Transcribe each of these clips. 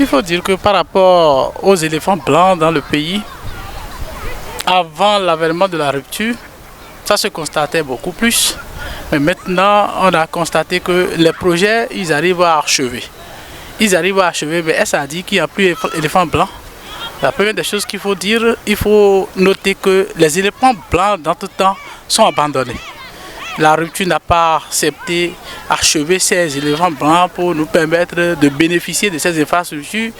Il faut dire que par rapport aux éléphants blancs dans le pays, avant l'avènement de la rupture, ça se constatait beaucoup plus. Mais maintenant, on a constaté que les projets, ils arrivent à achever. Ils arrivent à achever, mais ça dit qu'il n'y a plus d'éléphants blancs. La première des choses qu'il faut dire, il faut noter que les éléphants blancs, dans tout temps, sont abandonnés. La rupture n'a pas accepté achever ces éléphants blancs pour nous permettre de bénéficier de ces infrastructures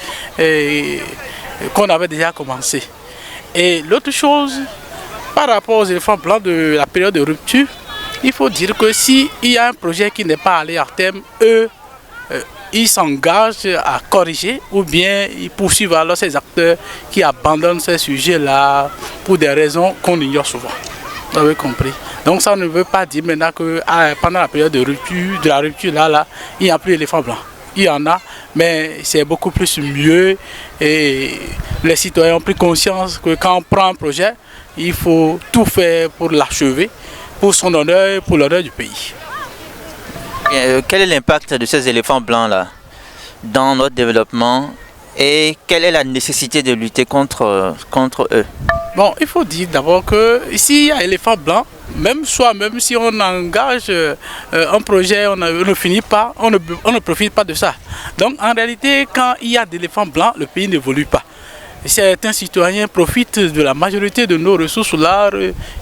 qu'on avait déjà commencé. Et l'autre chose, par rapport aux éléphants blancs de la période de rupture, il faut dire que s'il y a un projet qui n'est pas allé à terme, eux, ils s'engagent à corriger ou bien ils poursuivent alors ces acteurs qui abandonnent ces sujets-là pour des raisons qu'on ignore souvent. Vous avez compris. Donc ça ne veut pas dire maintenant que pendant la période de la rupture là, il n'y a plus d'éléphants blancs. Il y en a, mais c'est beaucoup plus mieux et les citoyens ont pris conscience que quand on prend un projet, il faut tout faire pour l'achever, pour son honneur et pour l'honneur du pays. Quel est l'impact de ces éléphants blancs-là dans notre développement et quelle est la nécessité de lutter contre eux? Bon, il faut dire d'abord que s'il y a éléphant blanc, même si on engage un projet, on ne finit pas, on ne profite pas de ça. Donc en réalité, quand il y a d'éléphants blancs, le pays n'évolue pas. Certains citoyens profitent de la majorité de nos ressources là,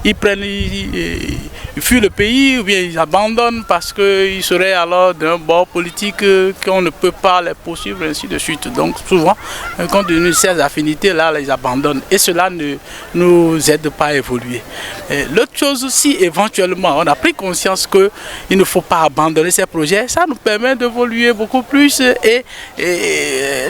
ils fuient le pays ou bien ils abandonnent parce qu'ils seraient alors d'un bord politique qu'on ne peut pas les poursuivre, ainsi de suite. Donc souvent, compte tenu de ces affinités là, ils abandonnent et cela ne nous aide pas à évoluer. L'autre chose, si éventuellement on a pris conscience qu'il ne faut pas abandonner ces projets, ça nous permet d'évoluer beaucoup plus et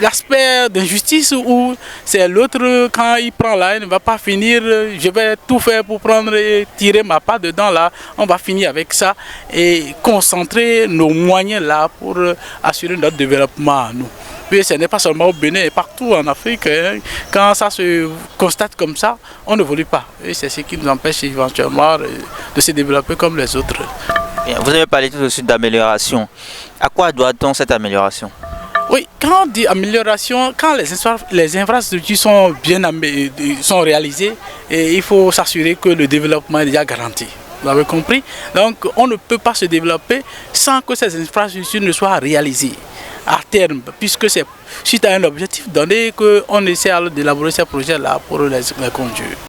l'aspect d'injustice où c'est l'autre, quand il prend là, il ne va pas finir, je vais tout faire pour prendre et tirer ma part dedans là, on va finir avec ça et concentrer nos moyens là pour assurer notre développement à nous. Puis ce n'est pas seulement au Bénin, partout en Afrique, hein, quand ça se constate comme ça, on n'évolue pas. Et c'est ce qui nous empêche éventuellement de se développer comme les autres. Vous avez parlé tout de suite d'amélioration. À quoi doit-on cette amélioration? Oui, quand on dit amélioration, quand les infrastructures sont sont réalisées, et il faut s'assurer que le développement est déjà garanti. Vous avez compris? Donc on ne peut pas se développer sans que ces infrastructures ne soient réalisées à terme, puisque c'est suite à un objectif donné qu'on essaie d'élaborer ces projets-là pour les conduire.